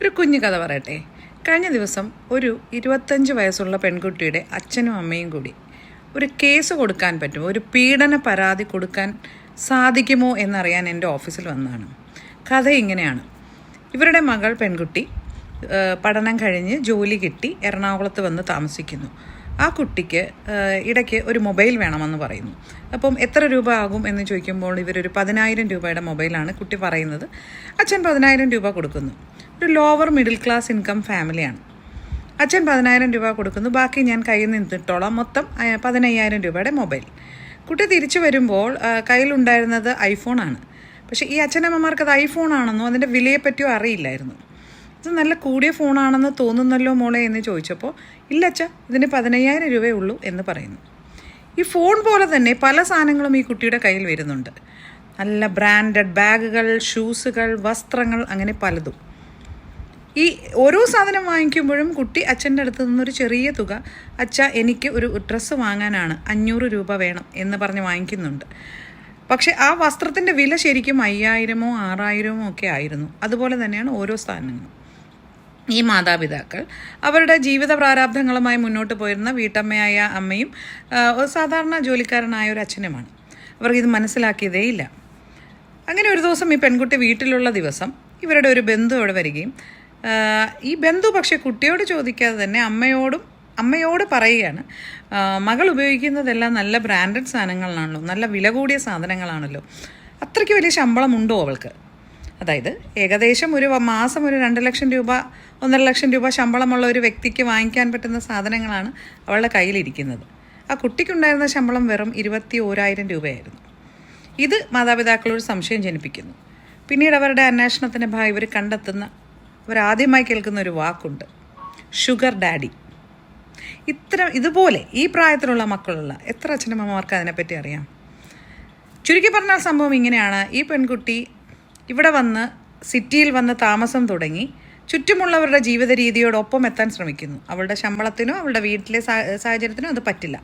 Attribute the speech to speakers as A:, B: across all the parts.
A: ഒരു കുഞ്ഞു കഥ പറയട്ടെ. കഴിഞ്ഞ ദിവസം ഒരു 25 വയസ്സുള്ള പെൺകുട്ടിയുടെ അച്ഛനും അമ്മയും കൂടി ഒരു കേസ് കൊടുക്കാൻ പറ്റുമോ, ഒരു പീഡന പരാതി കൊടുക്കാൻ സാധിക്കുമോ എന്നറിയാൻ എൻ്റെ ഓഫീസിൽ വന്നതാണ്. കഥ ഇങ്ങനെയാണ്. ഇവരുടെ മകൾ പെൺകുട്ടി പഠനം കഴിഞ്ഞ് ജോലി കിട്ടി എറണാകുളത്ത് വന്ന് താമസിക്കുന്നു. ആ കുട്ടിക്ക് ഇടയ്ക്ക് ഒരു മൊബൈൽ വേണമെന്ന് പറയുന്നു. അപ്പം എത്ര രൂപ ആകും എന്ന് ചോദിക്കുമ്പോൾ ഇവരൊരു 10,000 രൂപയുടെ മൊബൈലാണ് കുട്ടി പറയുന്നത്. അച്ഛൻ 10,000 രൂപ കൊടുക്കുന്നു. ഒരു ലോവർ മിഡിൽ ക്ലാസ് ഇൻകം ഫാമിലിയാണ്. അച്ഛൻ 10,000 രൂപ കൊടുക്കുന്നു, ബാക്കി ഞാൻ കയ്യിൽ നിന്നിട്ടോളാം. മൊത്തം 15,000 രൂപയുടെ മൊബൈൽ. കുട്ടി തിരിച്ചു വരുമ്പോൾ കയ്യിലുണ്ടായിരുന്നത് ഐഫോണാണ്. പക്ഷേ ഈ അച്ഛനമ്മമാർക്ക് അത് ഐഫോണാണെന്നോ അതിൻ്റെ വിലയെപ്പറ്റിയോ അറിയില്ലായിരുന്നു. ഇത് നല്ല കൂടിയ ഫോണാണെന്ന് തോന്നുന്നല്ലോ മോളെ എന്ന് ചോദിച്ചപ്പോൾ, ഇല്ല അച്ഛ, ഇതിന് 15,000 രൂപയേ ഉള്ളൂ എന്ന് പറയുന്നു. ഈ ഫോൺ പോലെ തന്നെ പല സാധനങ്ങളും ഈ കുട്ടിയുടെ കയ്യിൽ വരുന്നുണ്ട്. നല്ല ബ്രാൻഡഡ് ബാഗുകൾ, ഷൂസുകൾ, വസ്ത്രങ്ങൾ, അങ്ങനെ പലതും. ഈ ഓരോ സാധനം വാങ്ങിക്കുമ്പോഴും കുട്ടി അച്ഛൻ്റെ അടുത്ത് നിന്നൊരു ചെറിയ തുക, അച്ഛ എനിക്ക് ഒരു ഡ്രസ്സ് വാങ്ങാനാണ് 500 രൂപ വേണം എന്ന് പറഞ്ഞ് വാങ്ങിക്കുന്നുണ്ട്. പക്ഷേ ആ വസ്ത്രത്തിൻ്റെ വില ശരിക്കും 5,000-ഓ 6,000-ഓ ഒക്കെ ആയിരുന്നു. അതുപോലെ തന്നെയാണ് ഓരോ സാധനങ്ങളും. ഈ മാതാപിതാക്കൾ അവരുടെ ജീവിത പ്രാരാബ്ധങ്ങളുമായി മുന്നോട്ട് പോയിരുന്ന വീട്ടമ്മയായ അമ്മയും സാധാരണ ജോലിക്കാരനായ ഒരു അച്ഛനുമാണ്. അവർക്കിത് മനസ്സിലാക്കിയതേയില്ല. അങ്ങനെ ഒരു ദിവസം ഈ പെൺകുട്ടി വീട്ടിലുള്ള ദിവസം ഇവരുടെ ഒരു ബന്ധു അവിടെ വരികയും ഈ ബന്ധു പക്ഷേ കുട്ടിയോട് ചോദിക്കാതെ തന്നെ അമ്മയോട് പറയുകയാണ്, മകൾ ഉപയോഗിക്കുന്നതെല്ലാം നല്ല ബ്രാൻഡഡ് സാധനങ്ങളാണല്ലോ, നല്ല വില കൂടിയ സാധനങ്ങളാണല്ലോ, അത്രയ്ക്ക് വലിയ ശമ്പളം ഉണ്ടോ അവൾക്ക്? അതായത് ഏകദേശം ഒരു മാസം ഒരു 2 ലക്ഷം രൂപ 1.5 ലക്ഷം രൂപ ശമ്പളമുള്ള ഒരു വ്യക്തിക്ക് വാങ്ങിക്കാൻ പറ്റുന്ന സാധനങ്ങളാണ് അവളുടെ കയ്യിലിരിക്കുന്നത്. ആ കുട്ടിക്കുണ്ടായിരുന്ന ശമ്പളം വെറും 21,000 രൂപയായിരുന്നു. ഇത് മാതാപിതാക്കളോട് സംശയം ജനിപ്പിക്കുന്നു. പിന്നീട് അവരുടെ അന്വേഷണത്തിന് ഇവർ കണ്ടെത്തുന്ന, അവരാദ്യമായി കേൾക്കുന്ന ഒരു വാക്കുണ്ട്, ഷുഗർ ഡാഡി. ഇതുപോലെ ഈ പ്രായത്തിലുള്ള മക്കളുള്ള എത്ര അച്ഛനമ്മമാർക്ക് അതിനെപ്പറ്റി അറിയാം? ചുരുക്കി പറഞ്ഞാൽ സംഭവം ഇങ്ങനെയാണ്. ഈ പെൺകുട്ടി ഇവിടെ വന്ന് സിറ്റിയിൽ വന്ന് താമസം തുടങ്ങി ചുറ്റുമുള്ളവരുടെ ജീവിത രീതിയോടൊപ്പം എത്താൻ ശ്രമിക്കുന്നു. അവളുടെ ശമ്പളത്തിനോ അവളുടെ വീട്ടിലെ സാഹചര്യത്തിനോ അത് പറ്റില്ല.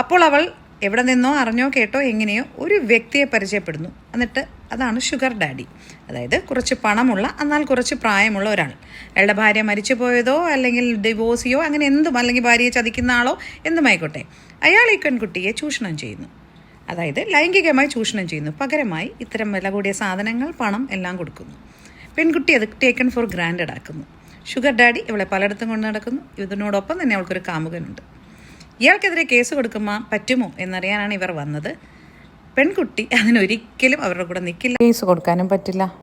A: അപ്പോൾ അവൾ എവിടെ നിന്നോ അറിഞ്ഞോ കേട്ടോ എങ്ങനെയോ ഒരു വ്യക്തിയെ പരിചയപ്പെടുന്നു. എന്നിട്ട് അതാണ് ഷുഗർ ഡാഡി. അതായത് കുറച്ച് പണമുള്ള എന്നാൽ കുറച്ച് പ്രായമുള്ള ഒരാൾ. അയാളുടെ ഭാര്യ മരിച്ചു പോയതോ അല്ലെങ്കിൽ ഡിവോഴ്സിയോ അങ്ങനെ എന്തും, അല്ലെങ്കിൽ ഭാര്യയെ ചതിക്കുന്ന ആളോ എന്തുമായിക്കോട്ടെ, അയാൾ ഈ പെൺകുട്ടിയെ ചൂഷണം ചെയ്യുന്നു. അതായത് ലൈംഗികമായി ചൂഷണം ചെയ്യുന്നു. പകരമായി ഇത്തരം വില കൂടിയ സാധനങ്ങൾ, പണം എല്ലാം കൊടുക്കുന്നു. പെൺകുട്ടി അത് ടേക്കൺ ഫോർ ഗ്രാൻഡഡ് ആക്കുന്നു. ഷുഗർ ഡാഡി ഇവളെ പലയിടത്തും കൊണ്ട് നടക്കുന്നു. ഇതിനോടൊപ്പം തന്നെ അവൾക്കൊരു കാമുകനുണ്ട്. ഇയാൾക്കെതിരെ കേസ് കൊടുക്കുമ്പോൾ പറ്റുമോ എന്നറിയാനാണ് ഇവർ വന്നത്. പെൺകുട്ടി അതിനൊരിക്കലും അവരുടെ കൂടെ നിൽക്കില്ല. കേസ് കൊടുക്കാനും പറ്റില്ല.